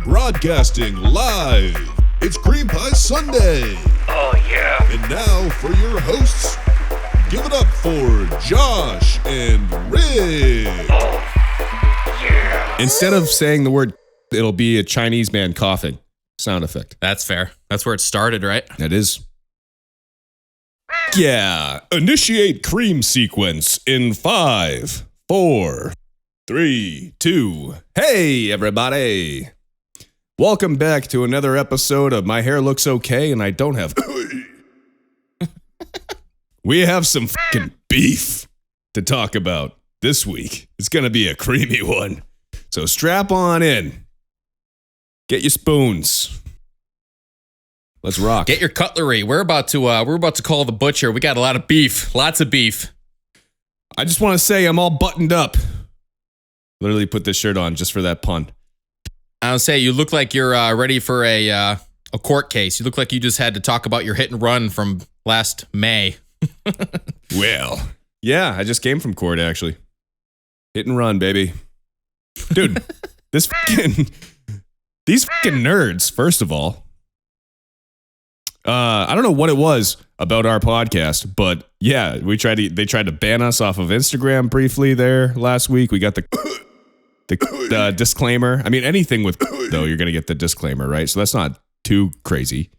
Broadcasting live, it's Cream Pie Sunday. Oh, yeah. And now for your hosts, give it up for Josh and Rick. Oh, yeah. Instead of saying the word, it'll be a Chinese man coughing sound effect. That's fair. That's where it started, right? That is. Yeah. Initiate cream sequence in 5, 4, 3, 2. Hey, everybody. Welcome back to another episode of My Hair Looks Okay and I Don't Have... We have some fucking beef to talk about this week. It's going to be a creamy one. So strap on in. Get your spoons. Let's rock. Get your cutlery. We're about to call the butcher. We got a lot of beef. Lots of beef. I just want to say I'm all buttoned up. Literally put this shirt on just for that pun. I'll say you look like you're ready for a court case. You look like you just had to talk about your hit and run from last May. Well, yeah, I just came from court actually. Hit and run, baby. Dude, these fucking nerds, first of all. I don't know what it was about our podcast, but yeah, they tried to ban us off of Instagram briefly there last week. We got the disclaimer. I mean, anything with though, you're going to get the disclaimer, right? So that's not too crazy.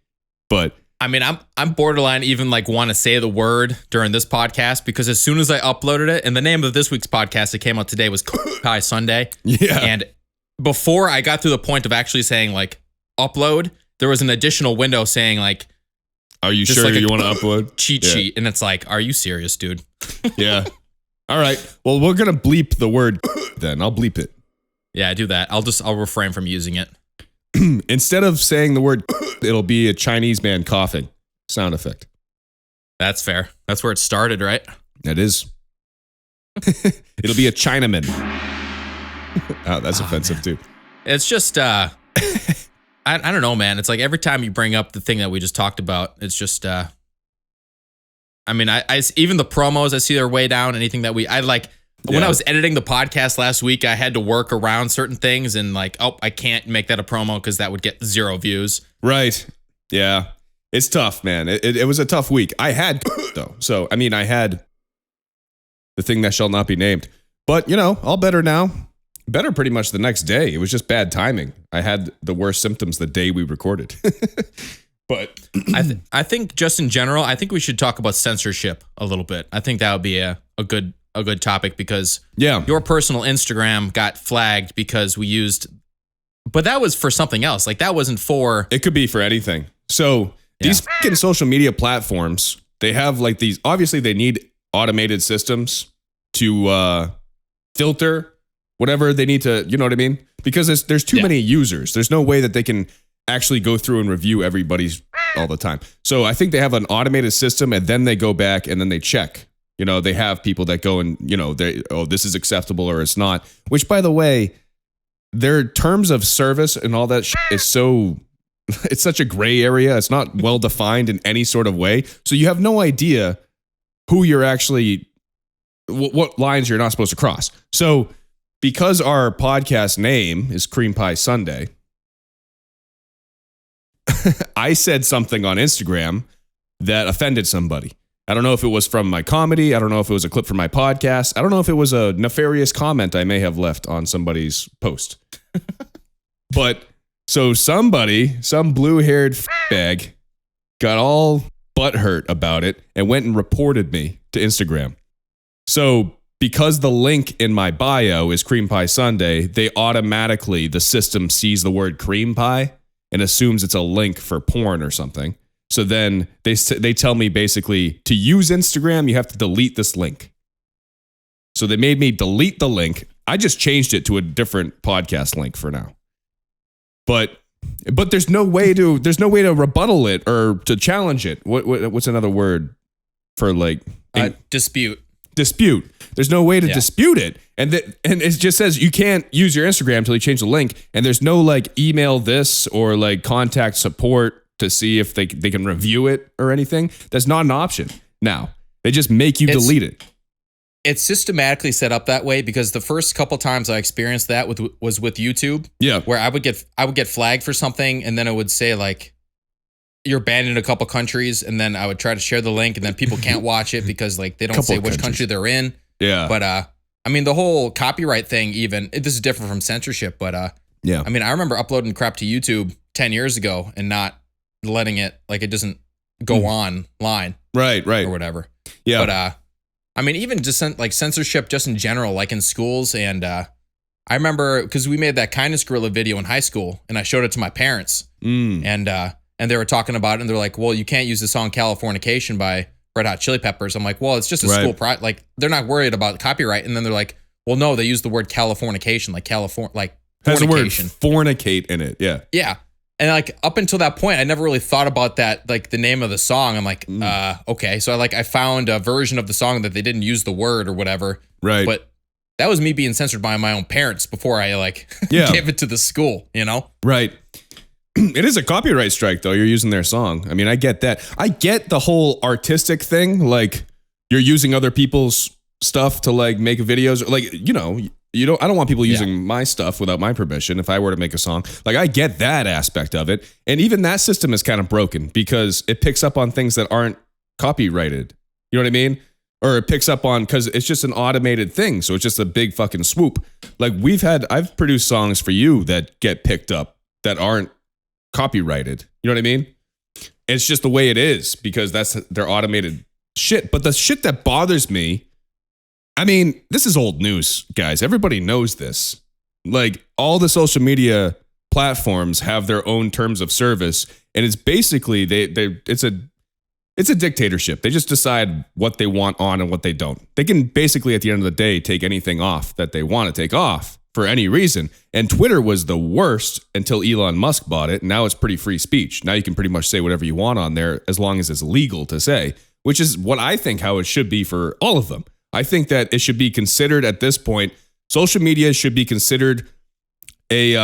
But I mean, I'm borderline even like want to say the word during this podcast because as soon as I uploaded it, and the name of this week's podcast that came out today was Pie Sunday. Yeah. And before I got through the point of actually saying like upload, there was an additional window saying like, are you sure like you want to upload? Cheat sheet. And it's like, are you serious, dude? Yeah. All right. Well, we're going to bleep the word then. I'll bleep it. Yeah, do that. I'll refrain from using it. Instead of saying the word, it'll be a Chinese man coughing sound effect. That's fair. That's where it started, right? That is. It'll be a Chinaman. Oh, that's offensive too. It's just, I don't know, man. It's like every time you bring up the thing that we just talked about, it's just, I mean, I even the promos, I see they're way down. Anything that when I was editing the podcast last week, I had to work around certain things and like, oh, I can't make that a promo because that would get 0 views. Right. Yeah. It's tough, man. It was a tough week. I had though. So, I mean, I had the thing that shall not be named. But, you know, all better now. Better pretty much the next day. It was just bad timing. I had the worst symptoms the day we recorded. But I think just in general, I think we should talk about censorship a little bit. I think that would be a good topic because your personal Instagram got flagged because we used, but that was for something else. Like that wasn't for. It could be for anything. So these fucking social media platforms, they have like these, obviously they need automated systems to filter whatever they need to, you know what I mean? Because there's too many users. There's no way that they can actually go through and review everybody's all the time. So I think they have an automated system and then they go back and then they check. You know, they have people that go and, you know, this is acceptable or it's not. Which, by the way, their terms of service and all that is so, it's such a gray area. It's not well defined in any sort of way. So you have no idea who you're actually, what lines you're not supposed to cross. So because our podcast name is Cream Pie Sunday, I said something on Instagram that offended somebody. I don't know if it was from my comedy. I don't know if it was a clip from my podcast. I don't know if it was a nefarious comment I may have left on somebody's post. But so some blue-haired bag got all butthurt about it and went and reported me to Instagram. So because the link in my bio is Cream Pie Sunday, the system sees the word cream pie and assumes it's a link for porn or something. So then they tell me basically to use Instagram, you have to delete this link. So they made me delete the link. I just changed it to a different podcast link for now. But there's no way to rebuttal it or to challenge it. What's another word for like dispute? Dispute. There's no way to dispute it. And it just says you can't use your Instagram until you change the link. And there's no like email this or like contact support to see if they can review it or anything. That's not an option now. They just make you delete it. it's systematically set up that way because the first couple times I experienced that was with YouTube. Yeah. Where I would get flagged for something and then it would say like you're banned in a couple countries, and then I would try to share the link and then people can't watch it because like they don't say which country they're in. Yeah. But I mean the whole copyright thing this is different from censorship, but yeah. I mean I remember uploading crap to YouTube 10 years ago and not letting it like it doesn't go online. Right. Or whatever. Yeah. But I mean, even just like censorship, just in general, like in schools. And I remember because we made that kindness gorilla video in high school, and I showed it to my parents, and they were talking about it, and they're like, "Well, you can't use the song Californication by Red Hot Chili Peppers." I'm like, "Well, it's just a school like they're not worried about copyright." And then they're like, "Well, no, they use the word Californication, like has the word fornication, fornicate in it." Yeah. Yeah. And like up until that point, I never really thought about that, like the name of the song. I'm like, okay. So I found a version of the song that they didn't use the word or whatever. Right. But that was me being censored by my own parents before I gave it to the school, you know? Right. It is a copyright strike though. You're using their song. I mean, I get that. I get the whole artistic thing. Like you're using other people's stuff to like make videos, like, you know, I don't want people using my stuff without my permission if I were to make a song. Like I get that aspect of it. And even that system is kind of broken because it picks up on things that aren't copyrighted. You know what I mean? Or it picks up on, because it's just an automated thing. So it's just a big fucking swoop. Like I've produced songs for you that get picked up that aren't copyrighted. You know what I mean? It's just the way it is because that's their automated shit. But the shit that bothers me, I mean, this is old news, guys. Everybody knows this. Like all the social media platforms have their own terms of service, and it's basically it's a dictatorship. They just decide what they want on and what they don't. They can basically at the end of the day take anything off that they want to take off for any reason. And Twitter was the worst until Elon Musk bought it. Now it's pretty free speech. Now you can pretty much say whatever you want on there as long as it's legal to say, which is what I think how it should be for all of them. I think that it should be considered at this point, social media should be considered a,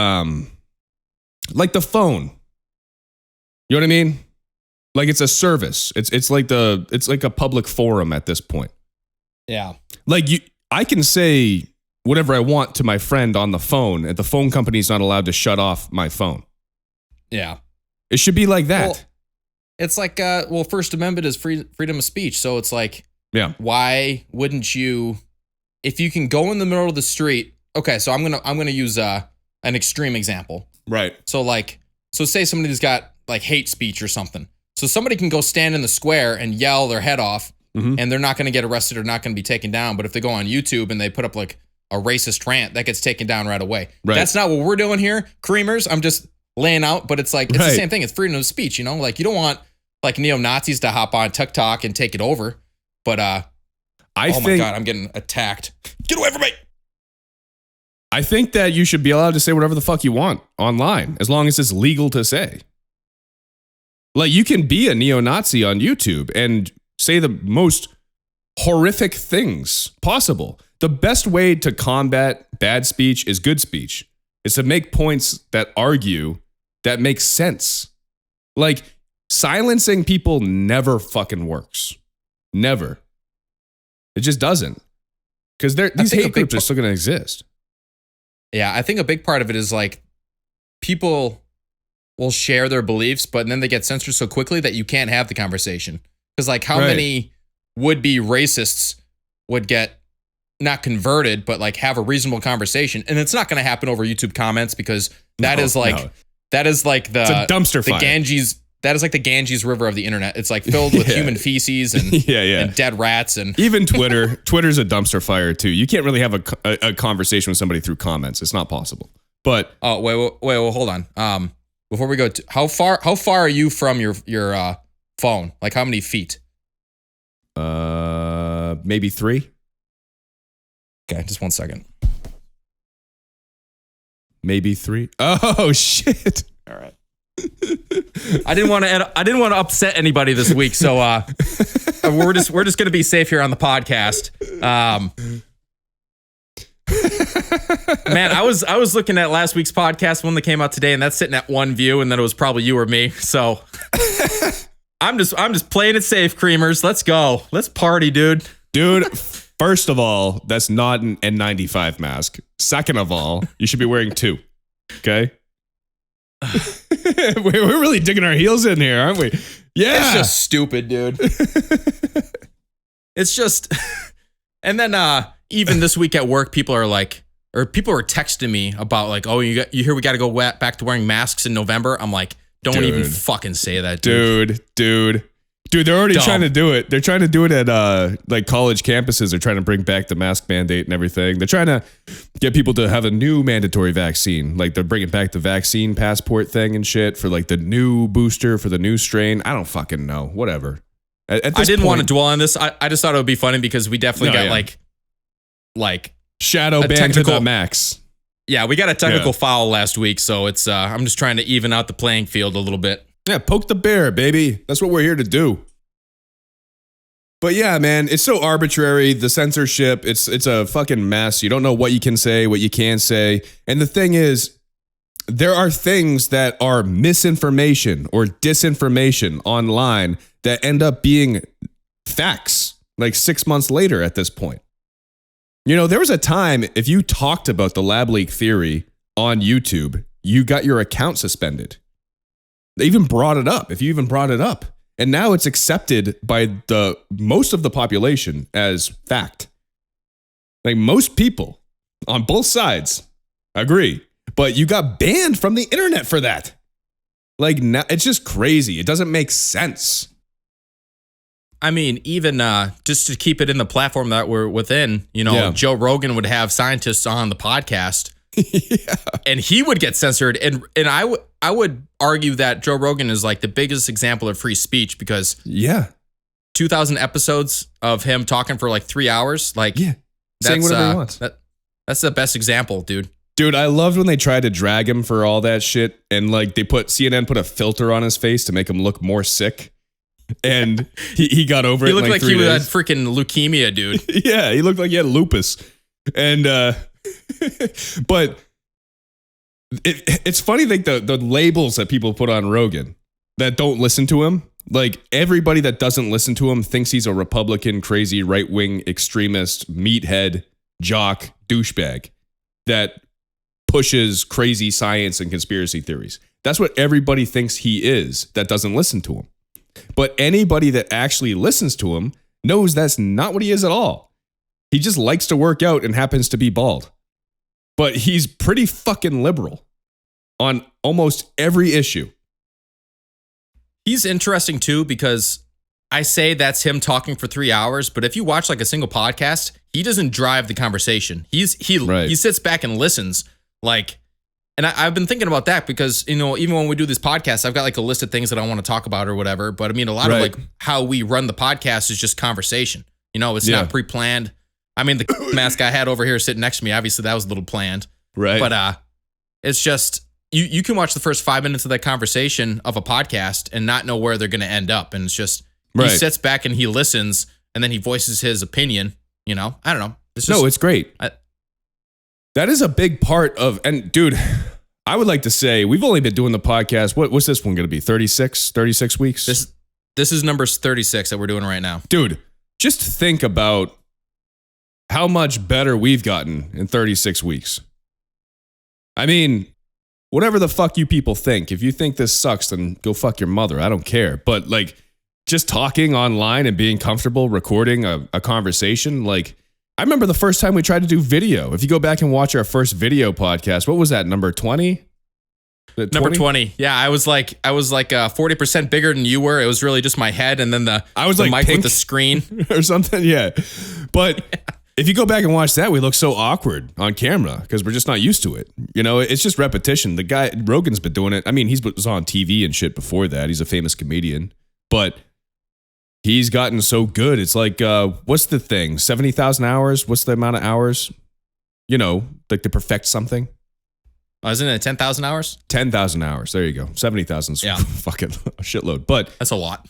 like the phone. You know what I mean? Like it's a service. It's like a public forum at this point. Yeah. Like I can say whatever I want to my friend on the phone, and the phone company's not allowed to shut off my phone. Yeah. It should be like that. Well, it's like, First Amendment is freedom of speech. So it's like, yeah. Why wouldn't you, if you can go in the middle of the street? Okay, so I'm gonna use an extreme example. Right. So say somebody's got like hate speech or something. So somebody can go stand in the square and yell their head off, and they're not gonna get arrested or not gonna be taken down. But if they go on YouTube and they put up like a racist rant, that gets taken down right away. Right. That's not what we're doing here, Creamers. I'm just laying out, but it's like it's the same thing. It's freedom of speech, you know. Like you don't want like neo-Nazis to hop on TikTok and take it over. But oh my God, I'm getting attacked. Get away from me. I think that you should be allowed to say whatever the fuck you want online, as long as it's legal to say. Like you can be a neo-Nazi on YouTube and say the most horrific things possible. The best way to combat bad speech is good speech. It's to make points that argue, that make sense. Like silencing people never fucking works. Never. It just doesn't. Because these hate groups are still going to exist. Yeah, I think a big part of it is like people will share their beliefs, but then they get censored so quickly that you can't have the conversation. Because like how many would-be racists would get not converted, but like have a reasonable conversation? And it's not going to happen over YouTube comments because that is like the it's a dumpster fire. Ganges. That is like the Ganges River of the internet. It's like filled with human feces and and dead rats and even Twitter. Twitter's a dumpster fire too. You can't really have a conversation with somebody through comments. It's not possible. But wait, hold on. Before we go, how far are you from your phone? Like how many feet? Maybe 3. Okay, just 1 second. Maybe 3. Oh shit! All right. I didn't want to upset anybody this week, so we're just gonna be safe here on the podcast. Man, I was looking at last week's podcast, one that came out today, and that's sitting at 1 view, and then it was probably you or me. So I'm just playing it safe, Creamers. Let's go. Let's party, dude. First of all, that's not an N95 mask. Second of all, you should be wearing 2. Okay? We're really digging our heels in here, aren't we? Yeah. It's just stupid, dude. It's just, and then even this week at work, people were texting me about like, oh, you hear we got to go back to wearing masks in November. I'm like, don't even fucking say that, dude. Dude, they're already trying to do it. They're trying to do it at like college campuses. They're trying to bring back the mask mandate and everything. They're trying to get people to have a new mandatory vaccine. Like they're bringing back the vaccine passport thing and shit for like the new booster for the new strain. I don't fucking know. Whatever. At this I didn't point, want to dwell on this. I just thought it would be funny because we definitely got like shadow banned to the max. Yeah, we got a technical foul last week, so it's I'm just trying to even out the playing field a little bit. Yeah, poke the bear, baby. That's what we're here to do. But yeah, man, it's so arbitrary. The censorship, it's a fucking mess. You don't know what you can say, what you can't say. And the thing is, there are things that are misinformation or disinformation online that end up being facts like 6 months later at this point. You know, there was a time if you talked about the lab leak theory on YouTube, you got your account suspended. They even brought it up, if you even brought it up. And now it's accepted by the most of the population as fact. Like most people on both sides agree, but you got banned from the internet for that. Like now, it's just crazy. It doesn't make sense. I mean, even just to keep it in the platform that we're within, you know, Joe Rogan would have scientists on the podcast, and he would get censored. And I would argue that Joe Rogan is like the biggest example of free speech because 2,000 episodes of him talking for like 3 hours, like saying whatever he wants. That's the best example, dude. Dude, I loved when they tried to drag him for all that shit, and like CNN put a filter on his face to make him look more sick. And he got over it. He looked in like like 3 he days. had freaking leukemia, dude. Yeah, he looked like he had lupus. And but it's funny, like the labels that people put on Rogan that don't listen to him. Like everybody that doesn't listen to him thinks he's a Republican, crazy, right-wing extremist, meathead, jock, douchebag that pushes crazy science and conspiracy theories. That's what everybody thinks he is that doesn't listen to him. But anybody that actually listens to him knows that's not what he is at all. He just likes to work out and happens to be bald. But he's pretty fucking liberal on almost every issue. He's interesting too because I say that's him talking for 3 hours, but if you watch like a single podcast, he doesn't drive the conversation. He sits back and listens like. And I've been thinking about that because, you know, even when we do this podcast, I've got like a list of things that I want to talk about or whatever. But I mean, a lot of like how we run the podcast is just conversation. You know, it's not pre-planned. I mean, the mask I had over here sitting next to me, obviously that was a little planned. Right. But it's just, you can watch the first 5 minutes of that conversation of a podcast and not know where they're going to end up. And it's just, he sits back and he listens and then he voices his opinion. You know, I don't know. It's great. That is a big part of, and dude, I would like to say we've only been doing the podcast. What's this one going to be? 36 weeks? This is number 36 that we're doing right now. Dude, just think about how much better we've gotten in 36 weeks. I mean, whatever the fuck you people think. If you think this sucks, then go fuck your mother. I don't care. But like just talking online and being comfortable recording a conversation, like I remember the first time we tried to do video. If you go back and watch our first video podcast, what was that, number 20? Number 20. Yeah, I was like 40% bigger than you were. It was really just my head and then the mic with the screen or something. Yeah. But if you go back and watch that, we look so awkward on camera because we're just not used to it. You know, it's just repetition. The guy, Rogan's been doing it. I mean, he was on TV and shit before that. He's a famous comedian. But he's gotten so good. It's like, what's the thing? 70,000 hours? What's the amount of hours? You know, like to perfect something? Isn't it 10,000 hours? 10,000 hours. There you go. 70,000 is fucking a shitload. But that's a lot.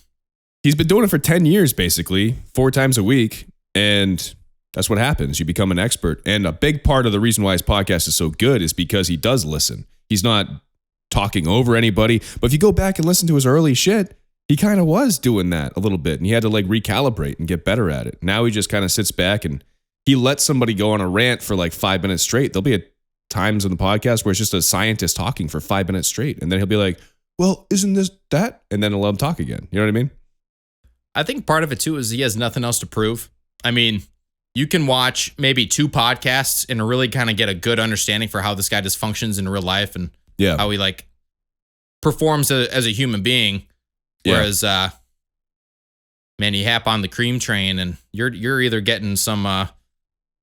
He's been doing it for 10 years, basically, 4 times a week. And that's what happens. You become an expert. And a big part of the reason why his podcast is so good is because he does listen. He's not talking over anybody. But if you go back and listen to his early shit, he kind of was doing that a little bit, and he had to like recalibrate and get better at it. Now he just kind of sits back and he lets somebody go on a rant for like 5 minutes straight. There'll be times in the podcast where it's just a scientist talking for 5 minutes straight. And then he'll be like, well, isn't this that? And then he'll let him talk again. You know what I mean? I think part of it too is he has nothing else to prove. I mean, you can watch maybe 2 podcasts and really kind of get a good understanding for how this guy just functions in real life and how he like performs as a human being. Whereas, man, you hop on the cream train and you're either getting some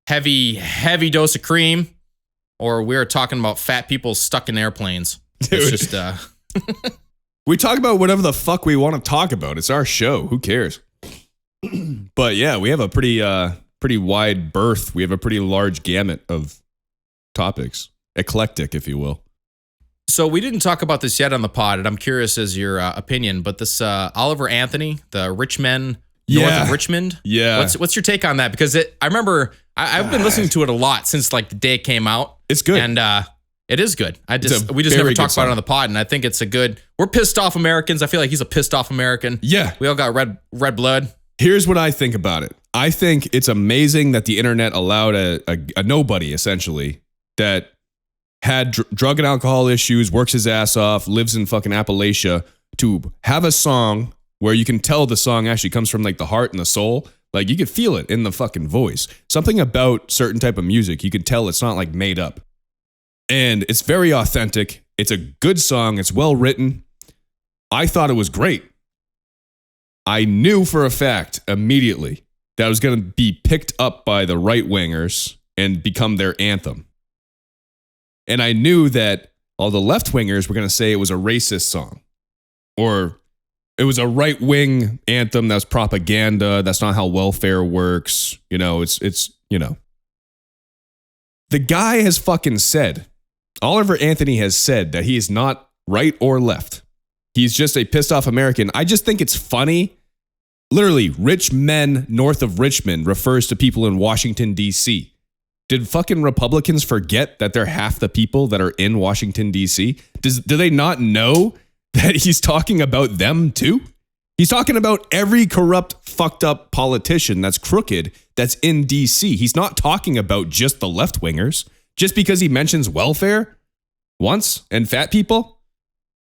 heavy dose of cream, or we're talking about fat people stuck in airplanes. Dude. It's just we talk about whatever the fuck we want to talk about. It's our show. Who cares? But yeah, we have a pretty wide berth. We have a pretty large gamut of topics. Eclectic, if you will. So we didn't talk about this yet on the pod, and I'm curious as your opinion, but this Oliver Anthony, the Men North of Richmond. Yeah. What's your take on that? Because I remember I've been listening to it a lot since like the day it came out. It's good. And it is good. We just never talked about it on the pod, and I think it's we're pissed off Americans. I feel like he's a pissed off American. Yeah. We all got red blood. Here's what I think about it. I think it's amazing that the internet allowed a nobody, essentially, that had drug and alcohol issues, works his ass off, lives in fucking Appalachia, to have a song where you can tell the song actually comes from like the heart and the soul. Like you could feel it in the fucking voice. Something about certain type of music, you could tell it's not like made up. And it's very authentic. It's a good song. It's well written. I thought it was great. I knew for a fact immediately that it was going to be picked up by the right-wingers and become their anthem. And I knew that all the left-wingers were going to say it was a racist song. Or it was a right-wing anthem that's propaganda. That's not how welfare works. You know, it's you know. The guy has fucking said, Oliver Anthony has said that he is not right or left. He's just a pissed off American. I just think it's funny. Literally, rich men north of Richmond refers to people in Washington, D.C. Did fucking Republicans forget that they're half the people that are in Washington, D.C.? Do they not know that he's talking about them too? He's talking about every corrupt, fucked up politician that's crooked that's in D.C. He's not talking about just the left-wingers. Just because he mentions welfare once and fat people,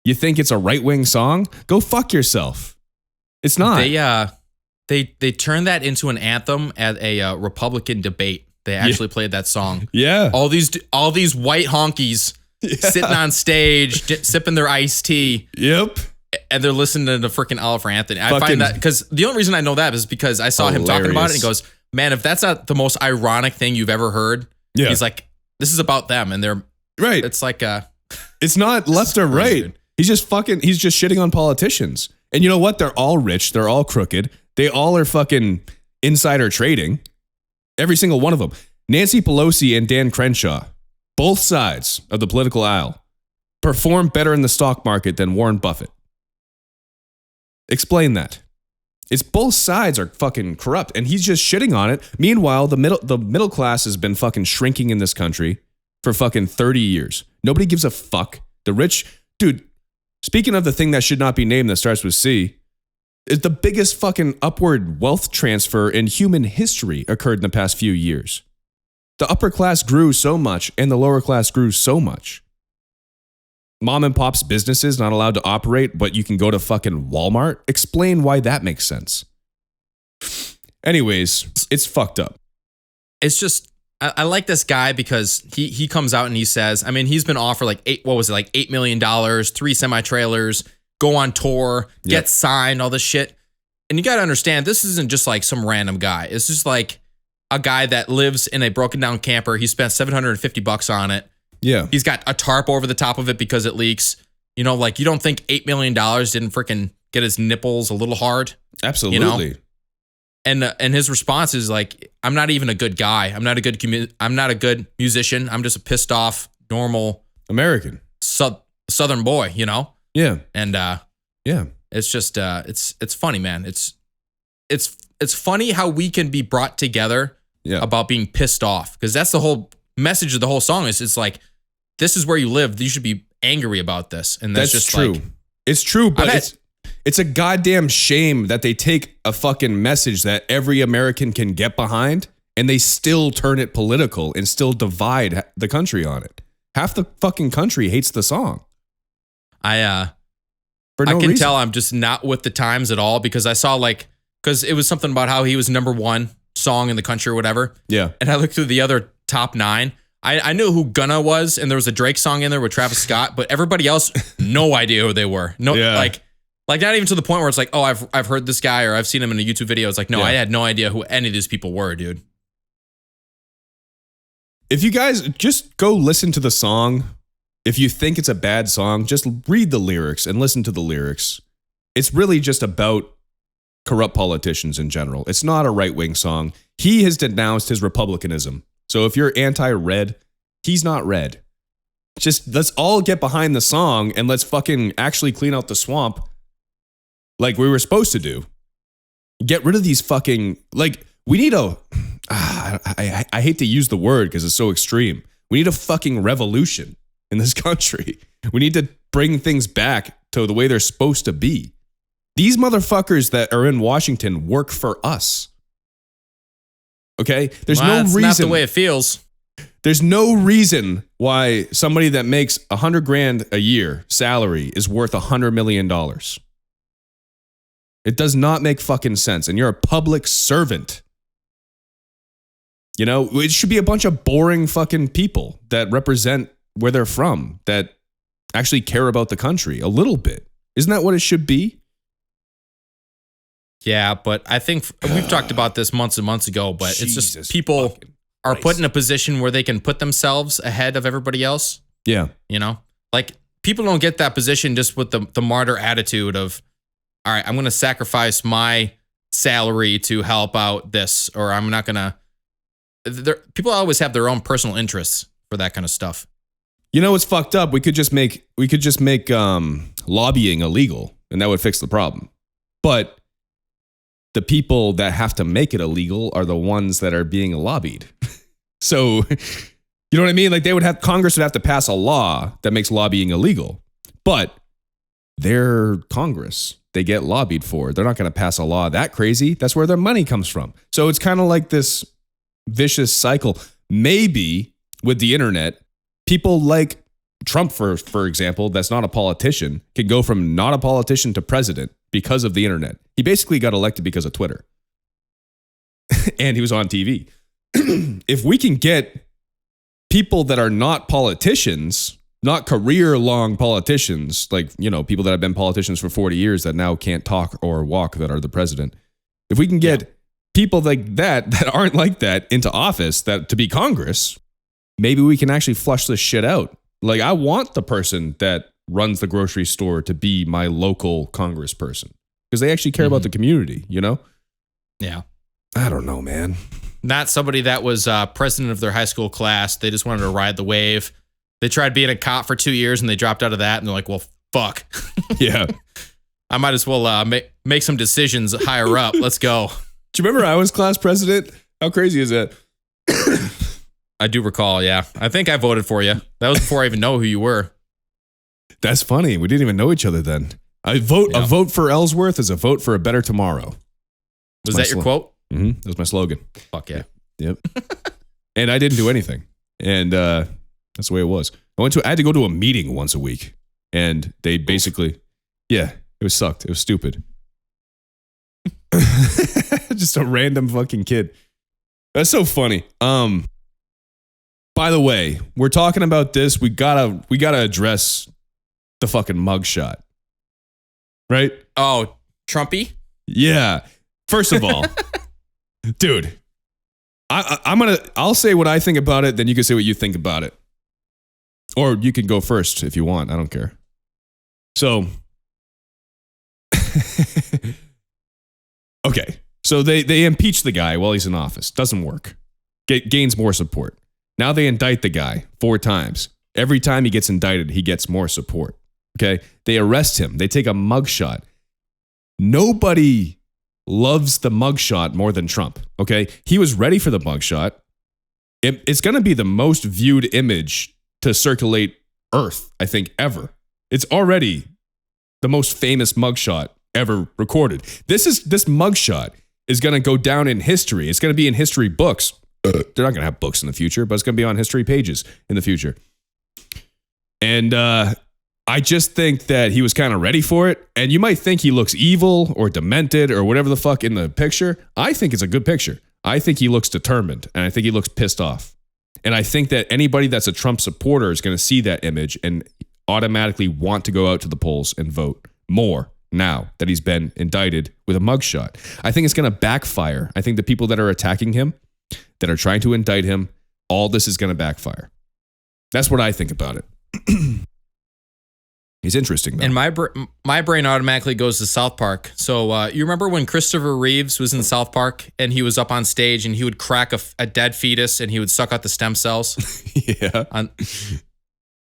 you think it's a right-wing song? Go fuck yourself. It's not. They turned that into an anthem at a Republican debate. They actually played that song. Yeah. All these white honkies sitting on stage, sipping their iced tea. Yep. And they're listening to freaking Oliver Anthony. I find that because the only reason I know that is because I saw him talking about it and he goes, man, if that's not the most ironic thing you've ever heard, he's like, this is about them. And they're right. It's like, it's not left or right. Dude. He's just shitting on politicians. And you know what? They're all rich. They're all crooked. They all are fucking insider trading. Every single one of them. Nancy Pelosi and Dan Crenshaw, both sides of the political aisle, perform better in the stock market than Warren Buffett. Explain that. It's both sides are fucking corrupt, and he's just shitting on it. Meanwhile, the middle class has been fucking shrinking in this country for fucking 30 years. Nobody gives a fuck. The rich, dude, speaking of the thing that should not be named that starts with C, is the biggest fucking upward wealth transfer in human history occurred in the past few years. The upper class grew so much and the lower class grew so much. Mom and pop's businesses not allowed to operate, but you can go to fucking Walmart. Explain why that makes sense. Anyways, it's fucked up. It's just, I like this guy because he comes out and he says, I mean, he's been offered like $8 million, 3 semi-trailers, go on tour, get signed, all this shit. And you got to understand, this isn't just like some random guy. It's just like a guy that lives in a broken down camper. He spent $750 on it. Yeah. He's got a tarp over the top of it because it leaks. You know, like you don't think $8 million didn't freaking get his nipples a little hard? Absolutely. You know? And his response is like, I'm not even a good guy. I'm not a good musician. I'm just a pissed off, normal American. Southern boy, you know? Yeah. And it's just it's funny, man. It's funny how we can be brought together about being pissed off, because that's the whole message of the whole song. It's like, this is where you live. You should be angry about this. And that's just true. Like, it's true, but it's a goddamn shame that they take a fucking message that every American can get behind and they still turn it political and still divide the country on it. Half the fucking country hates the song. I For no can reason. tell I'm just not with the times at all because I saw because it was something about how he was number one song in the country or whatever. Yeah. And I looked through the other top 9. I knew who Gunna was, and there was a Drake song in there with Travis Scott, but everybody else, no idea who they were. No, Yeah. like not even to the point where it's like, oh, I've heard this guy or I've seen him in a YouTube video. It's like, no, Yeah. I had no idea who any of these people were, dude. If you guys just go listen to the song, if you think it's a bad song, just read the lyrics and listen to the lyrics. It's really just about corrupt politicians in general. It's not a right-wing song. He has denounced his republicanism. So if you're anti-red, he's not red. Just let's all get behind the song and let's fucking actually clean out the swamp like we were supposed to do. Get rid of these fucking, we need a, I hate to use the word because it's so extreme. We need a fucking revolution in this country. We need to bring things back to the way they're supposed to be. These motherfuckers that are in Washington work for us. Okay? There's no That's reason. not the way it feels. There's no reason why somebody that makes $100,000 a year salary is worth $100 million. It does not make fucking sense. And you're a public servant. You know, it should be a bunch of boring fucking people that represent where they're from, that actually care about the country a little bit. Isn't that what it should be? Yeah, but I think we've talked about this months and months ago, but it's Jesus just people fucking are Christ. put in a position where they can put themselves ahead of everybody else. Yeah. You know, like people don't get that position just with the martyr attitude of, all right, I'm going to sacrifice my salary to help out this, or I'm not going to. People always have their own personal interests for that kind of stuff. You know what's fucked up? We could just make lobbying illegal, and that would fix the problem. But the people that have to make it illegal are the ones that are being lobbied. So, you know what I mean? Like Congress would have to pass a law that makes lobbying illegal. But they're Congress. They get lobbied for. They're not going to pass a law that crazy. That's where their money comes from. So it's kind of like this vicious cycle. Maybe with the internet, people like Trump, for example, that's not a politician, can go from not a politician to president because of the internet. He basically got elected because of Twitter. And he was on TV. If we can get people that are not politicians, not career-long politicians, like, you know, people that have been politicians for 40 years that now can't talk or walk that are the president. If we can get people like that aren't like that into office, that to be Congress, maybe we can actually flush this shit out. Like, I want the person that runs the grocery store to be my local congressperson because they actually care about the community, you know? Yeah. I don't know, man. Not somebody that was president of their high school class. They just wanted to ride the wave. They tried being a cop for 2 years and they dropped out of that and they're like, well, fuck. Yeah. I might as well make some decisions higher up. Let's go. Do you remember I was class president? How crazy is that? I do recall, yeah. I think I voted for you. That was before I even know who you were. That's funny. We didn't even know each other then. A vote for Ellsworth is a vote for a better tomorrow. Was that your quote? Mm-hmm. That was my slogan. Fuck yeah. Yep. And I didn't do anything. And that's the way it was. I had to go to a meeting once a week. And they basically, it sucked. It was stupid. Just a random fucking kid. That's so funny. By the way, we're talking about this. We gotta address the fucking mugshot. Right? Oh, Trumpy? Yeah. First of all, dude, I'll say what I think about it, then you can say what you think about it. Or you can go first if you want. I don't care. So, okay. So they impeach the guy while he's in office. Doesn't work. Gains more support. Now they indict the guy 4 times. Every time he gets indicted, he gets more support. Okay? They arrest him. They take a mugshot. Nobody loves the mugshot more than Trump. Okay? He was ready for the mugshot. It's going to be the most viewed image to circulate Earth, I think, ever. It's already the most famous mugshot ever recorded. This mugshot is going to go down in history. It's going to be in history books They're not going to have books in the future, but it's going to be on history pages in the future. And I just think that he was kind of ready for it. And you might think he looks evil or demented or whatever the fuck in the picture. I think it's a good picture. I think he looks determined, and I think he looks pissed off. And I think that anybody that's a Trump supporter is going to see that image and automatically want to go out to the polls and vote more now that he's been indicted with a mugshot. I think it's going to backfire. I think the people that are attacking him, that are trying to indict him, all this is going to backfire. That's what I think about it. He's interesting, though. And my brain automatically goes to South Park. So you remember when Christopher Reeves was in South Park and he was up on stage and he would crack a dead fetus and he would suck out the stem cells? Yeah.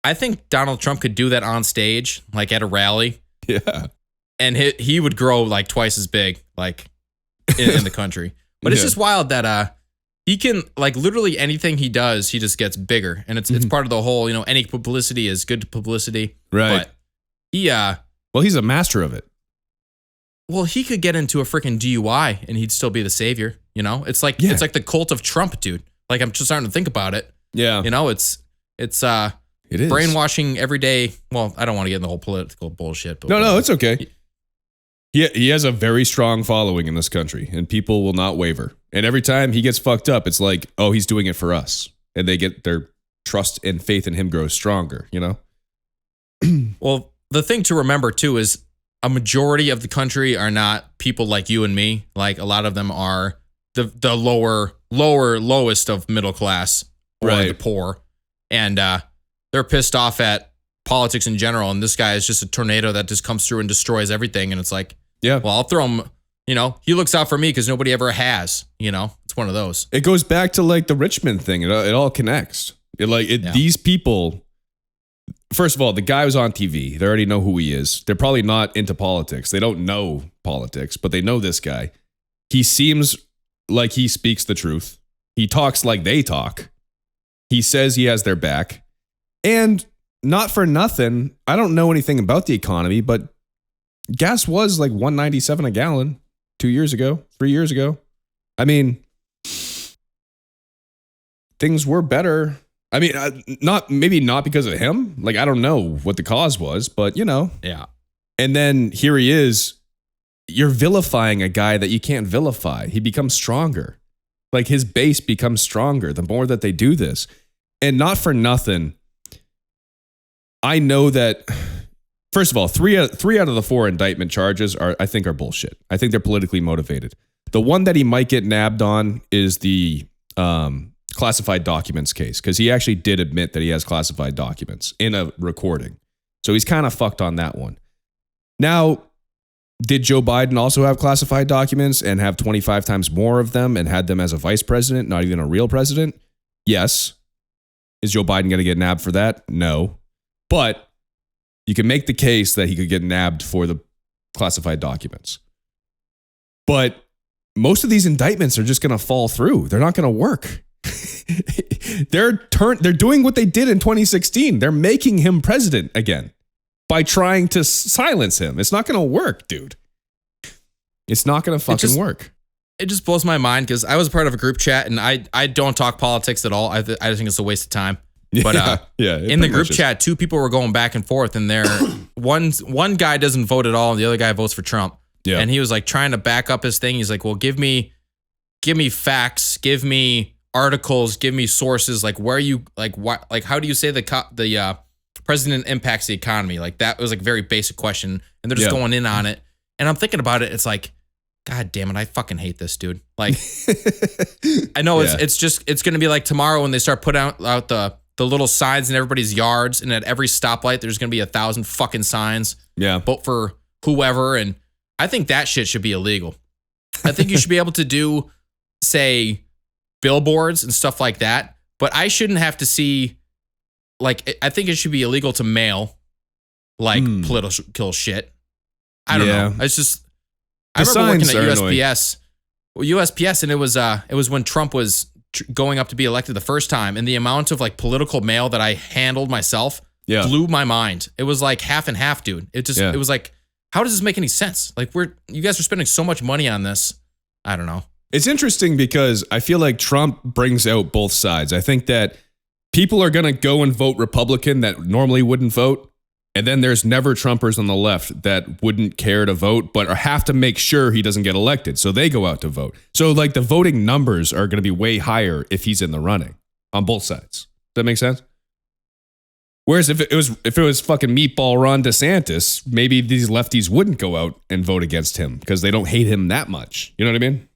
I think Donald Trump could do that on stage, like at a rally. Yeah. And he would grow like twice as big, like in the country. But it's just wild that he can, like, literally anything he does, he just gets bigger. And it's part of the whole, any publicity is good publicity. Right. But he's a master of it. Well, he could get into a freaking DUI and he'd still be the savior. It's like it's like the cult of Trump, dude. Like, I'm just starting to think about it. Yeah. It is brainwashing every day. Well, I don't want to get in the whole political bullshit. But no, it's okay. He has a very strong following in this country, and people will not waver. And every time he gets fucked up, it's like, oh, he's doing it for us. And they get their trust and faith in him grows stronger, Well, the thing to remember, too, is a majority of the country are not people like you and me. Like, a lot of them are the lowest of middle class or the poor. And they're pissed off at politics in general. And this guy is just a tornado that just comes through and destroys everything. And it's like, yeah, well, I'll throw him, he looks out for me because nobody ever has, it's one of those. It goes back to like the Richmond thing. It all connects. These people, first of all, the guy was on TV. They already know who he is. They're probably not into politics. They don't know politics, but they know this guy. He seems like he speaks the truth. He talks like they talk. He says he has their back. And not for nothing, I don't know anything about the economy, but gas was like $1.97 a gallon 2 years ago, 3 years ago. I mean, things were better. I mean, not because of him. Like, I don't know what the cause was, but Yeah. And then here he is. You're vilifying a guy that you can't vilify. He becomes stronger. Like, his base becomes stronger the more that they do this. And not for nothing, I know that, first of all, three out of the 4 indictment charges are bullshit. I think they're politically motivated. The one that he might get nabbed on is the classified documents case, because he actually did admit that he has classified documents in a recording. So he's kind of fucked on that one. Now, did Joe Biden also have classified documents and have 25 times more of them and had them as a vice president, not even a real president? Yes. Is Joe Biden going to get nabbed for that? No. But you can make the case that he could get nabbed for the classified documents. But most of these indictments are just going to fall through. They're not going to work. They're doing what they did in 2016. They're making him president again by trying to silence him. It's not going to work, dude. It's not going to fucking work. It just blows my mind because I was part of a group chat and I don't talk politics at all. I think it's a waste of time. But in the group chat, 2 people were going back and forth, and one guy doesn't vote at all, and the other guy votes for Trump. Yeah. And he was like trying to back up his thing. He's like, "Well, give me facts, give me articles, give me sources. Like, where you like how do you say the president impacts the economy?" Like, that was like a very basic question, and they're just going in on it. And I'm thinking about it. It's like, God damn it, I fucking hate this dude. Like, I know it's going to be like tomorrow when they start putting out the little signs in everybody's yards, and at every stoplight, there's going to be 1,000 fucking signs. Yeah. Vote for whoever. And I think that shit should be illegal. I think you should be able to do, say, billboards and stuff like that, but I shouldn't have to see, like, I think it should be illegal to mail, like, political shit. I don't know. It's just, I remember working at USPS. Well, USPS, and it was when Trump was going up to be elected the first time, and the amount of like political mail that I handled myself blew my mind. It was like half and half, dude. It was like, how does this make any sense? Like, you guys are spending so much money on this. I don't know. It's interesting because I feel like Trump brings out both sides. I think that people are going to go and vote Republican that normally wouldn't vote. And then there's never Trumpers on the left that wouldn't care to vote, but have to make sure he doesn't get elected. So they go out to vote. So like the voting numbers are going to be way higher if he's in the running on both sides. Does that make sense? Whereas if it was fucking meatball Ron DeSantis, maybe these lefties wouldn't go out and vote against him because they don't hate him that much. You know what I mean?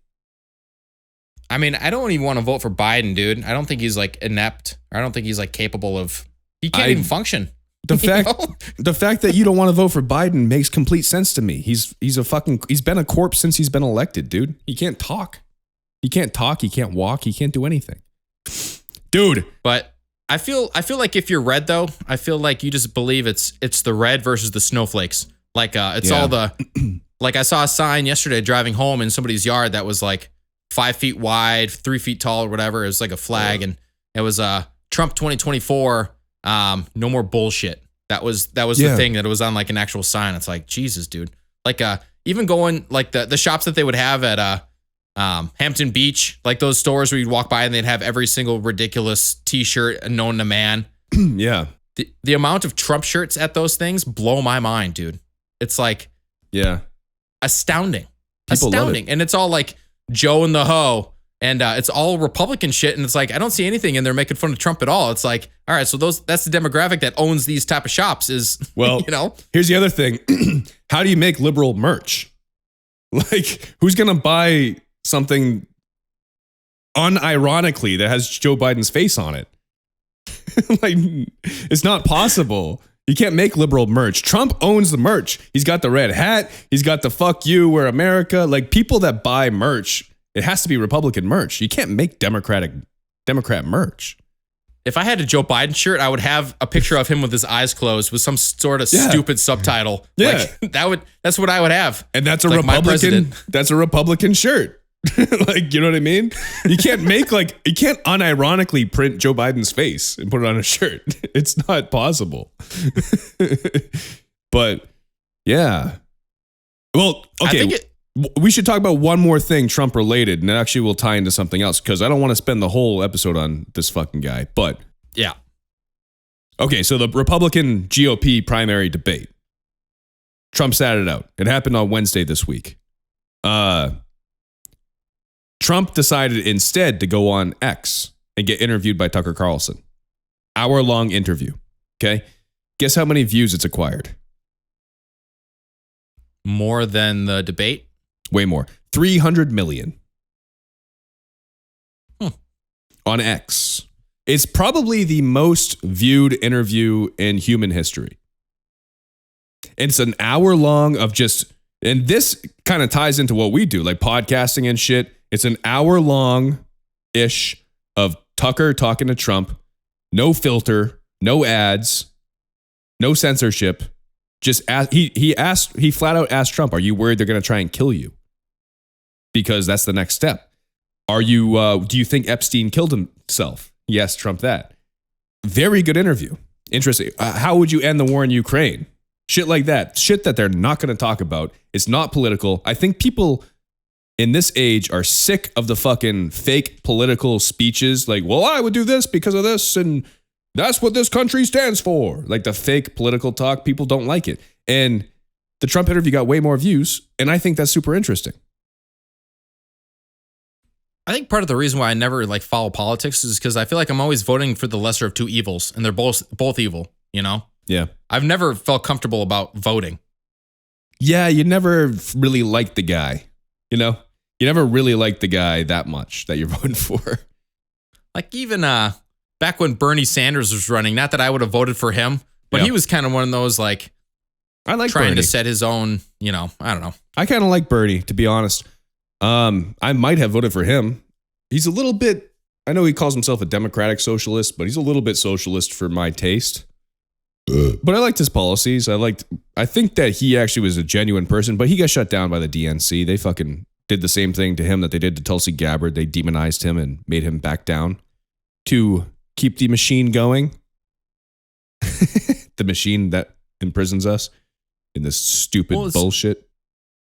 I mean, I don't even want to vote for Biden, dude. I don't think he's like inept. I don't think he's like capable of. He can't even function. The fact that you don't want to vote for Biden makes complete sense to me. He's been a corpse since he's been elected, dude. He can't talk. He can't walk, he can't do anything. Dude, but I feel like if you're red though, I feel like you just believe it's the red versus the snowflakes. Like it's all the like I saw a sign yesterday driving home in somebody's yard that was like 5 feet wide, 3 feet tall or whatever. It was like a flag and it was Trump 2024. No more bullshit. That was the thing that it was on like an actual sign. It's like, Jesus, dude. Like, even going like the shops that they would have at, Hampton Beach, like those stores where you'd walk by and they'd have every single ridiculous t-shirt known to man. Yeah. The amount of Trump shirts at those things blow my mind, dude. It's like, astounding. People love it. And it's all like Joe and the Ho. And it's all Republican shit. And it's like, I don't see anything in there making fun of Trump at all. It's like, all right, so that's the demographic that owns these type of shops is, well, you know. Here's the other thing. How do you make liberal merch? Like, who's going to buy something unironically that has Joe Biden's face on it? Like, it's not possible. You can't make liberal merch. Trump owns the merch. He's got the red hat. He's got the fuck you, we're America. Like, people that buy merch, it has to be Republican merch. You can't make Democrat merch. If I had a Joe Biden shirt, I would have a picture of him with his eyes closed with some sort of stupid subtitle. Yeah. Like, that's what I would have. And that's a like Republican. That's a Republican shirt. Like, you know what I mean? You can't unironically print Joe Biden's face and put it on a shirt. It's not possible. But yeah. Well, okay. We should talk about one more thing Trump related, and it actually will tie into something else because I don't want to spend the whole episode on this fucking guy. But yeah. Okay, so the Republican GOP primary debate. Trump sat it out. It happened on Wednesday this week. Trump decided instead to go on X and get interviewed by Tucker Carlson. Hour-long interview. Okay? Guess how many views it's acquired? More than the debate? Way more. 300 million. On X. It's probably the most viewed interview in human history. It's an hour long of just, and this kind of ties into what we do, like podcasting and shit. It's an hour long-ish of Tucker talking to Trump. No filter, no ads, no censorship. Just he flat out asked Trump, "Are you worried they're going to try and kill you?" Because that's the next step. Do you think Epstein killed himself? He asked Trump that. Very good interview. Interesting. How would you end the war in Ukraine? Shit like that. Shit that they're not going to talk about. It's not political. I think people in this age are sick of the fucking fake political speeches. Like, well, I would do this because of this, and that's what this country stands for. Like the fake political talk. People don't like it. And the Trump interview got way more views, and I think that's super interesting. I think part of the reason why I never like follow politics is because I feel like I'm always voting for the lesser of two evils, and they're both evil, you know? Yeah. I've never felt comfortable about voting. Yeah, you never really liked the guy, you know? You never really liked the guy that much that you're voting for. Like even back when Bernie Sanders was running, not that I would have voted for him, but he was kind of one of those like I like trying Bernie. to set his own, you know, I don't know. I kind of like Bernie, to be honest. I might have voted for him. He's a little bit, I know he calls himself a democratic socialist, but he's a little bit socialist for my taste. But I liked his policies. I think that he actually was a genuine person, but he got shut down by the DNC. They fucking did the same thing to him that they did to Tulsi Gabbard. They demonized him and made him back down to keep the machine going. The machine that imprisons us in this stupid bullshit.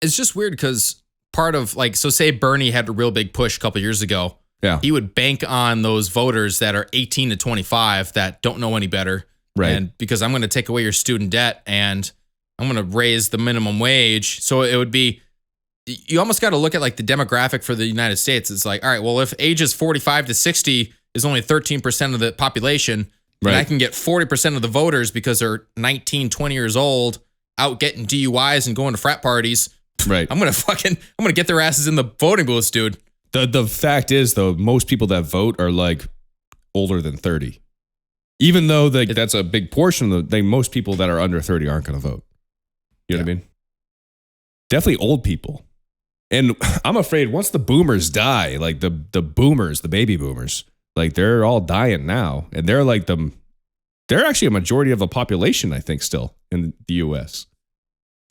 It's just weird because part of like, so say Bernie had a real big push a couple years ago. Yeah. He would bank on those voters that are 18 to 25 that don't know any better. Right. And because I'm going to take away your student debt and I'm going to raise the minimum wage. So it would be, you almost got to look at like the demographic for the United States. It's like, all right, well, if ages 45 to 60 is only 13% of the population, Right. and I can get 40% of the voters because they're 19, 20 years old out getting DUIs and going to frat parties. Right. I'm going to get their asses in the voting booths, dude. The fact is, though, most people that vote are like older than 30. Even though that's a big portion of most people that are under 30 aren't going to vote. You know what I mean? Definitely old people. And I'm afraid once the boomers die, like the boomers, the baby boomers, like they're all dying now. And they're like they're actually a majority of the population, I think, still in the US.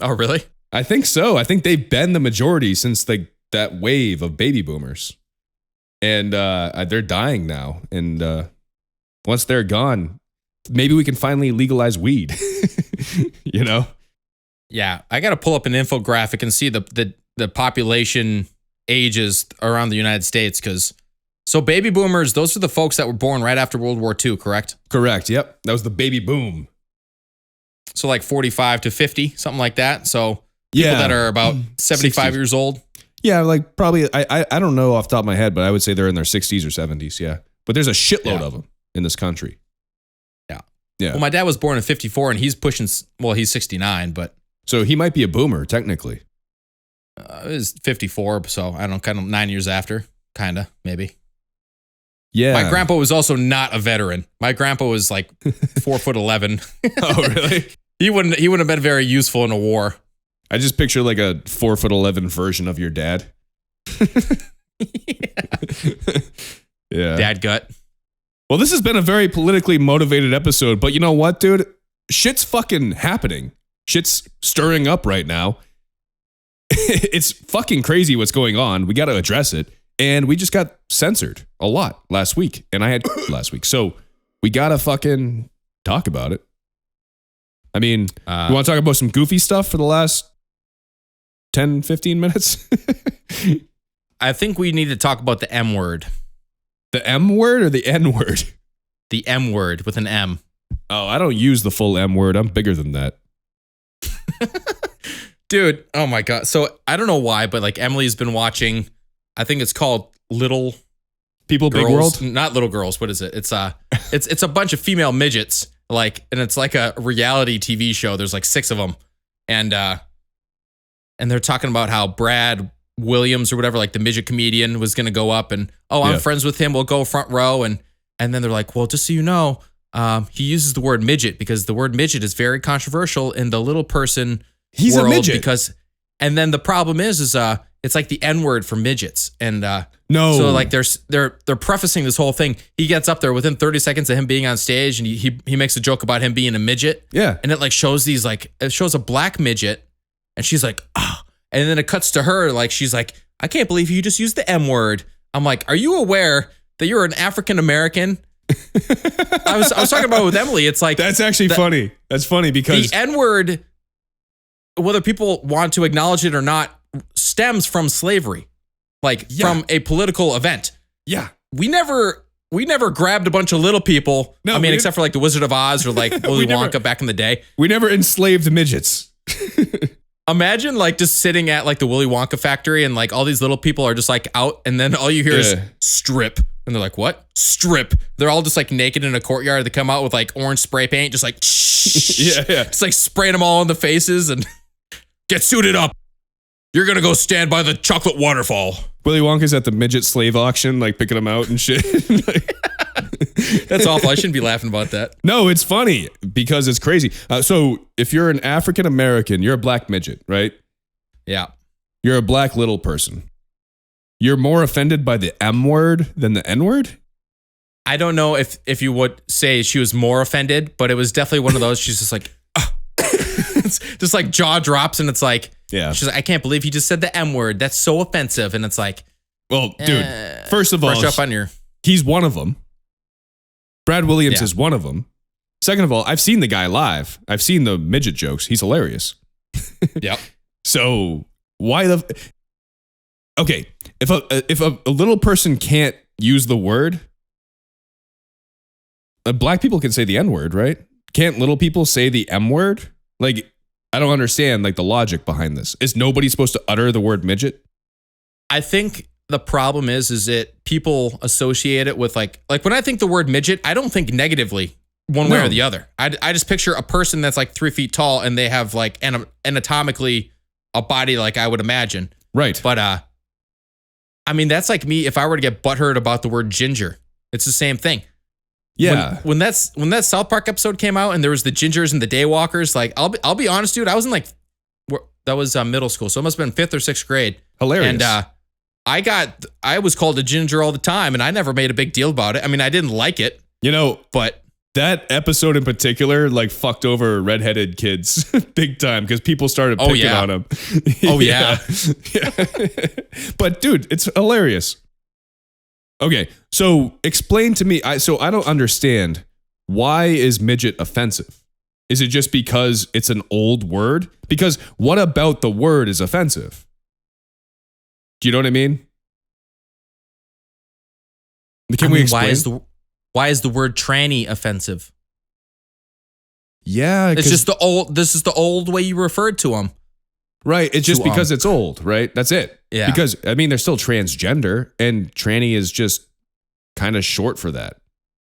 Oh, really? I think so. I think they've been the majority since that wave of baby boomers. And they're dying now. And once they're gone, maybe we can finally legalize weed. You know? Yeah, I got to pull up an infographic and see the population ages around the United States so baby boomers, those are the folks that were born right after World War II, correct? Correct. Yep. That was the baby boom. So like 45 to 50, something like that. So people that are about 75 years old. Yeah, like probably, I don't know off the top of my head, but I would say they're in their 60s or 70s, yeah. But there's a shitload of them in this country. Yeah. Yeah. Well, my dad was born in 54 and he's pushing, he's 69, but. So he might be a boomer, technically. It was 54, so I don't know, kind of 9 years after, kind of, maybe. Yeah. My grandpa was also not a veteran. My grandpa was like 4'11". Oh, really? He wouldn't have been very useful in a war. I just picture like a 4'11" version of your dad. Yeah. Dad gut. Well, this has been a very politically motivated episode, but you know what, dude? Shit's fucking happening. Shit's stirring up right now. It's fucking crazy what's going on. We got to address it. And we just got censored a lot last week. And I had last week. So we got to fucking talk about it. I mean, you want to talk about some goofy stuff for the last 10, 15 minutes? I think we need to talk about the M word. The M word or the N word? The M word with an M. Oh, I don't use the full M word. I'm bigger than that. Dude, oh my God. So I don't know why, but like Emily's been watching, I think it's called Little People Girls. Big World? Not Little Girls. What is it? It's a bunch of female midgets, like, and it's like a reality TV show. There's like 6 of them. And they're talking about how Brad Williams or whatever, like the midget comedian, was going to go up and, I'm friends with him. We'll go front row. And then they're like, well, just so you know, he uses the word midget because the word midget is very controversial in the little person He's world a midget. and then the problem is it's like the N word for midgets. And no. So like they're prefacing this whole thing. He gets up there within 30 seconds of him being on stage and he makes a joke about him being a midget. Yeah. And it like shows it shows a black midget and she's like, oh. And then it cuts to her like she's like, I can't believe you just used the M word. I'm like, are you aware that you're an African American? I was talking about it with Emily. It's like that's actually funny. That's funny because the N word, whether people want to acknowledge it or not, stems from slavery, like from a political event. Yeah. We never grabbed a bunch of little people. No, I mean, except for like the Wizard of Oz or like Willy Wonka back in the day. We never enslaved midgets. Imagine like just sitting at like the Willy Wonka factory and like all these little people are just like out and then all you hear is strip. And they're like, what? Strip. They're all just like naked in a courtyard. They come out with like orange spray paint, just like, yeah. Just like spraying them all in the faces and get suited up. You're going to go stand by the chocolate waterfall. Willy Wonka's at the midget slave auction, like picking them out and shit. That's awful. I shouldn't be laughing about that. No, it's funny because it's crazy. So if you're an African American, you're a black midget, right? Yeah. You're a black little person. You're more offended by the M word than the N word? I don't know if you would say she was more offended, but it was definitely one of those. She's just like, it's just like jaw drops and it's like, she's like, I can't believe he just said the M word. That's so offensive. And it's like, well, dude, first of all, brush up on your. He's one of them. Brad Williams is one of them. Second of all, I've seen the guy live. I've seen the midget jokes. He's hilarious. Yep. So why okay, if a little person can't use the word, black people can say the N word, right? Can't little people say the M word? Like, I don't understand like the logic behind this. Is nobody supposed to utter the word midget? I think the problem is that people associate it with like when I think the word midget, I don't think negatively one way or the other. I just picture a person that's like 3 feet tall and they have like anatomically a body like I would imagine. Right. But I mean, that's like me if I were to get butthurt about the word ginger. It's the same thing. Yeah. When that South Park episode came out and there was the gingers and the daywalkers, like I'll be honest, dude, I was in like that was middle school, so it must have been 5th or 6th grade. Hilarious. And I was called a ginger all the time, and I never made a big deal about it. I mean, I didn't like it, but that episode in particular, like, fucked over redheaded kids big time because people started picking on them. Oh yeah. But dude, it's hilarious. Okay, so explain to me. I don't understand. Why is midget offensive? Is it just because it's an old word? Because what about the word is offensive? Do you know what I mean? Can we explain? Why is the word tranny offensive? Yeah, it's just this is the old way you referred to them. Right, it's just because it's old, right? That's it. Yeah. Because, I mean, they're still transgender, and tranny is just kind of short for that.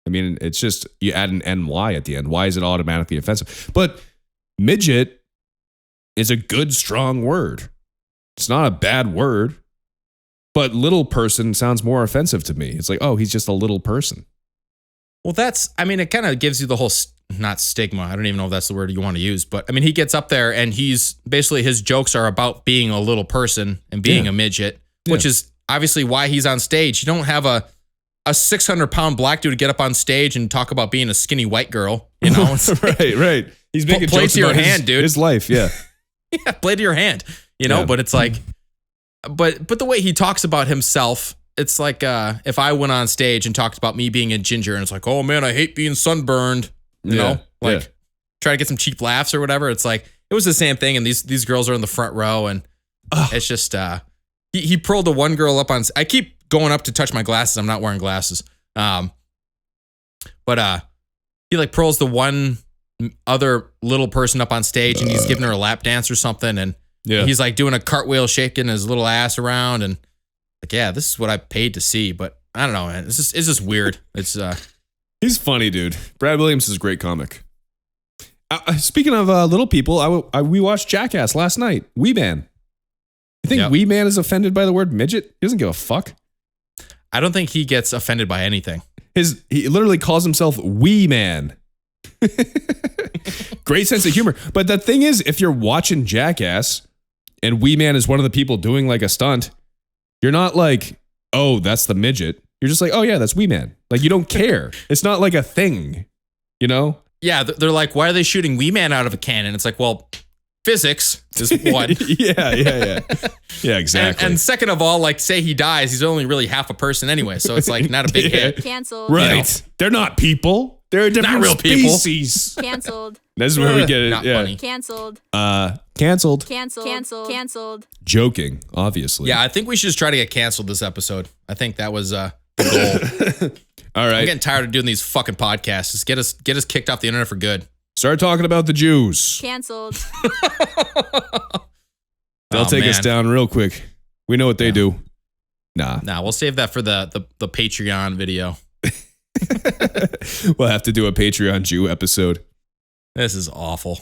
I mean, it's just, you add an NY at the end. Why is it automatically offensive? But midget is a good, strong word. It's not a bad word. But little person sounds more offensive to me. It's like, oh, he's just a little person. Well, it kind of gives you the whole, not stigma. I don't even know if that's the word you want to use. But I mean, he gets up there and he's basically, his jokes are about being a little person and being a midget, which is obviously why he's on stage. You don't have a 600-pound black dude get up on stage and talk about being a skinny white girl. You know? right. He's making play jokes to your about hand, dude. His life, yeah. Yeah, play to your hand. You know, but it's like, but the way he talks about himself, it's like if I went on stage and talked about me being a ginger and it's like, oh man, I hate being sunburned, you know, like try to get some cheap laughs or whatever. It's like, it was the same thing. And these girls are in the front row and it's just, he pulled the one girl up on, I keep going up to touch my glasses. I'm not wearing glasses. But he like pulls the one other little person up on stage and he's giving her a lap dance or something. And he's like doing a cartwheel, shaking his little ass around and like, yeah, this is what I paid to see. But I don't know, man. It's just weird. It's he's funny, dude. Brad Williams is a great comic. Speaking of little people, we watched Jackass last night. Wee Man. You think Wee Man is offended by the word midget? He doesn't give a fuck. I don't think he gets offended by anything. He literally calls himself Wee Man. Great sense of humor. But the thing is, if you're watching Jackass and Wee Man is one of the people doing like a stunt, you're not like, oh, that's the midget. You're just like, oh yeah, that's Wee Man. Like, you don't care. It's not like a thing, you know? Yeah, they're like, why are they shooting Wee Man out of a cannon? It's like, well, physics is one. Yeah, exactly. And second of all, like, say he dies, he's only really half a person anyway, so it's like not a big hit. Canceled. Right. You know? They're not people. They're a different Not real people. species. Canceled. This is where we get it. Not yeah. funny. Canceled. Canceled. Canceled. Canceled. Canceled. Joking, obviously. Yeah, I think we should just try to get canceled this episode. I think that was the goal. All right. I'm getting tired of doing these fucking podcasts. Just get us kicked off the internet for good. Start talking about the Jews. Canceled. They'll take us down real quick. We know what they do. Nah, we'll save that for the Patreon video. We'll have to do a Patreon Jew episode. This is awful.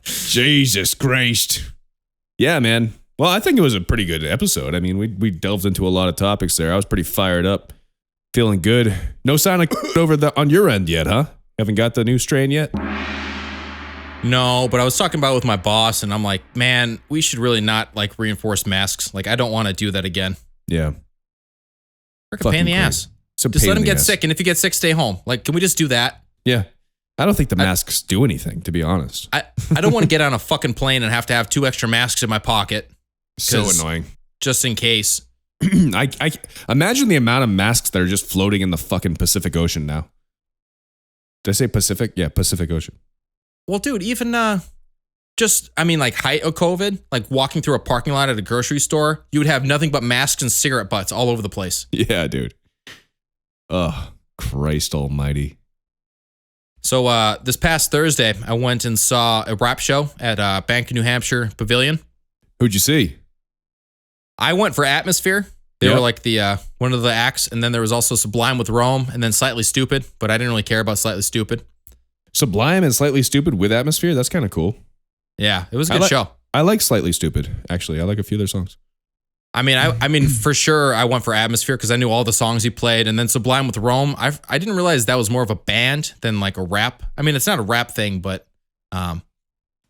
Jesus Christ. Yeah, man. Well, I think it was a pretty good episode. I mean, we delved into a lot of topics there. I was pretty fired up. Feeling good. No sign of on your end yet, huh? Haven't got the new strain yet? No, but I was talking about it with my boss, and I'm like, man, we should really not like reinforce masks. Like, I don't want to do that again. Yeah. Freaking pain in the ass. Just let him get sick, and if you get sick, stay home. Like, can we just do that? Yeah. I don't think the masks do anything, to be honest. I don't want to get on a fucking plane and have to have 2 extra masks in my pocket. So annoying. Just in case. I imagine the amount of masks that are just floating in the fucking Pacific Ocean now. Did I say Pacific? Yeah, Pacific Ocean. Well, dude, even just, I mean, like height of COVID, like walking through a parking lot at a grocery store, you would have nothing but masks and cigarette butts all over the place. Yeah, dude. Oh, Christ almighty. So this past Thursday, I went and saw a rap show at Bank of New Hampshire Pavilion. Who'd you see? I went for Atmosphere. They Yep. were like the one of the acts, and then there was also Sublime with Rome, and then Slightly Stupid, but I didn't really care about Slightly Stupid. Sublime and Slightly Stupid with Atmosphere? That's kind of cool. Yeah, it was a good show. I like Slightly Stupid, actually. I like a few of their songs. I mean, for sure, I went for Atmosphere because I knew all the songs he played, and then Sublime with Rome. I didn't realize that was more of a band than like a rap. I mean, it's not a rap thing, but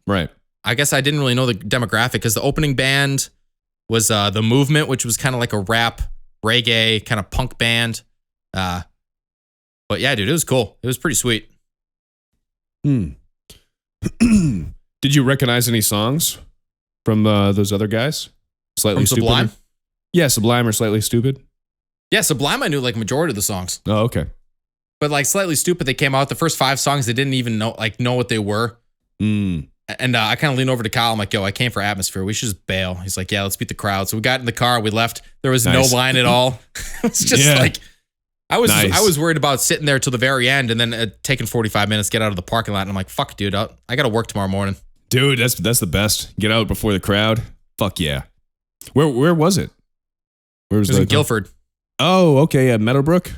Right. I guess I didn't really know the demographic because the opening band was The Movement, which was kind of like a rap, reggae, kind of punk band. But yeah, dude, it was cool. It was pretty sweet. Did you recognize any songs from those other guys? Slightly From Stupid? Sublime? Yeah, Sublime or Slightly Stupid. Yeah, Sublime, I knew like majority of the songs. Oh, okay. But like Slightly Stupid, they came out, the first 5 songs, they didn't even know what they were. And I kind of leaned over to Kyle. I'm like, yo, I came for Atmosphere. We should just bail. He's like, yeah, let's beat the crowd. So we got in the car. We left. There was Nice. no line at all. It's just like, I was worried about sitting there till the very end and then taking 45 minutes, get out of the parking lot. And I'm like, fuck, dude, I got to work tomorrow morning. Dude, that's the best. Get out before the crowd. Fuck yeah. Where was it? Where was It was in Guilford. Oh, okay. At Meadowbrook?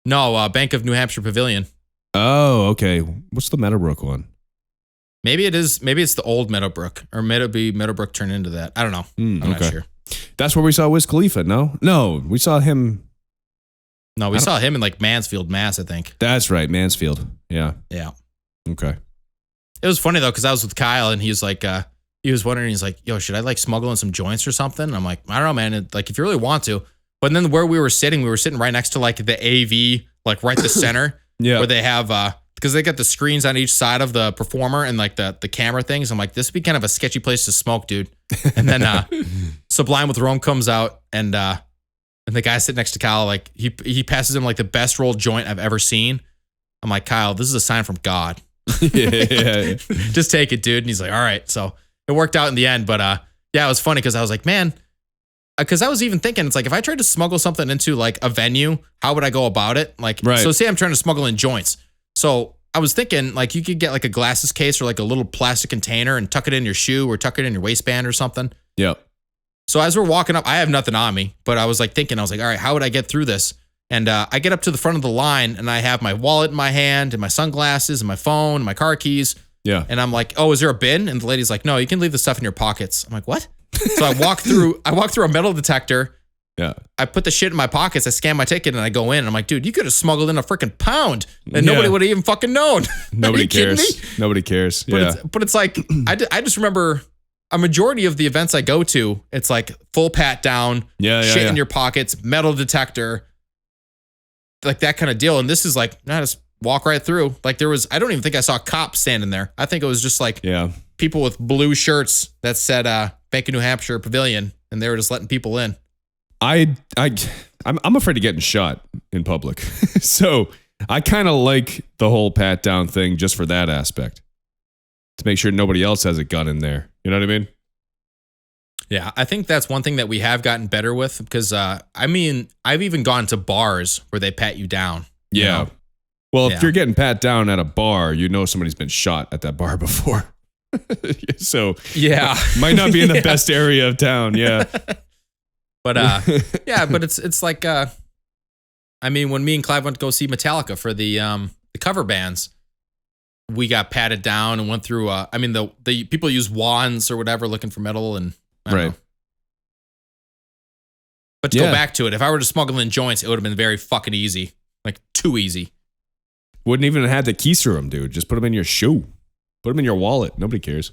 No, Bank of New Hampshire Pavilion. Oh, okay. What's the Meadowbrook one? Maybe it is. Maybe it's the old Meadowbrook, or Meadowbrook turned into that. I don't know. I'm not sure. That's where we saw Wiz Khalifa. No, we saw him. No, we saw him in like Mansfield, Mass. I think. That's right, Mansfield. Yeah. Yeah. Okay. It was funny though, because I was with Kyle and he was like, he was wondering, he's like, yo, should I like smuggle in some joints or something? And I'm like, I don't know, man. Like, if you really want to. But then where we were sitting right next to like the AV, like right the center. Yeah. Where they have, because they got the screens on each side of the performer and like the camera things. I'm like, this would be kind of a sketchy place to smoke, dude. And then Sublime with Rome comes out and the guy sitting next to Kyle, like he passes him like the best rolled joint I've ever seen. I'm like, Kyle, this is a sign from God. Yeah. Just take it, dude. And he's like, all right. So it worked out in the end. But yeah, it was funny because I was like, man, because I was even thinking, it's like, if I tried to smuggle something into like a venue, how would I go about it? Like, right. So say I'm trying to smuggle in joints. So I was thinking like you could get like a glasses case or like a little plastic container and tuck it in your shoe or tuck it in your waistband or something. Yep. So as we're walking up, I have nothing on me, but I was like thinking, I was like, all right, how would I get through this? And I get up to the front of the line and I have my wallet in my hand and my sunglasses and my phone and my car keys. Yeah. And I'm like, oh, is there a bin? And the lady's like, no, you can leave the stuff in your pockets. I'm like, what? So I walk through a metal detector. Yeah. I put the shit in my pockets. I scan my ticket and I go in. And I'm like, dude, you could have smuggled in a freaking pound and nobody would have even fucking known. Nobody cares. Nobody cares. Yeah. But it's like, I just remember a majority of the events I go to, it's like full pat down, shit in your pockets, metal detector, like that kind of deal. And this is like, nah, just walk right through. Like I don't even think I saw cops standing there. I think it was just like people with blue shirts that said Bank of New Hampshire Pavilion, and they were just letting people in. I'm afraid of getting shot in public. So I kind of like the whole pat down thing just for that aspect. To make sure nobody else has a gun in there. You know what I mean? Yeah, I think that's one thing that we have gotten better with because, I mean, I've even gone to bars where they pat you down. Yeah. You know? Well, if you're getting pat down at a bar, you know somebody's been shot at that bar before. So might not be in the best area of town. Yeah. But but it's like, I mean, when me and Clive went to go see Metallica for the cover bands, we got patted down and went through, I mean, the people use wands or whatever looking for metal and I don't know. But to go back to it, if I were to smuggle in joints, it would have been very fucking easy. Like too easy. Wouldn't even have had to keister them, dude. Just put them in your shoe. Put them in your wallet. Nobody cares.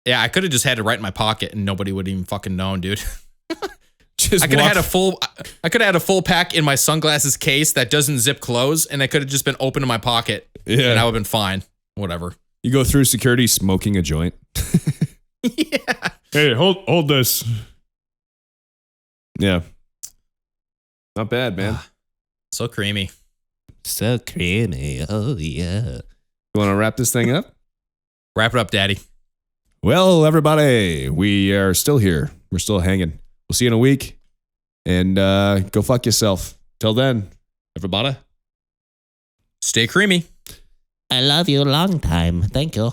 Yeah, I could have just had it right in my pocket and nobody would even fucking known, dude. I could have had a full pack in my sunglasses case that doesn't zip close, and I could have just been open in my pocket. Yeah. And I would have been fine. Whatever. You go through security smoking a joint. Yeah. Hey, hold this. Yeah. Not bad, man. So creamy. So creamy. Oh, yeah. You want to wrap this thing up? Wrap it up, Daddy. Well, everybody, we are still here. We're still hanging. We'll see you in a week. And go fuck yourself. Till then, everybody. Stay creamy. I love you long time. Thank you.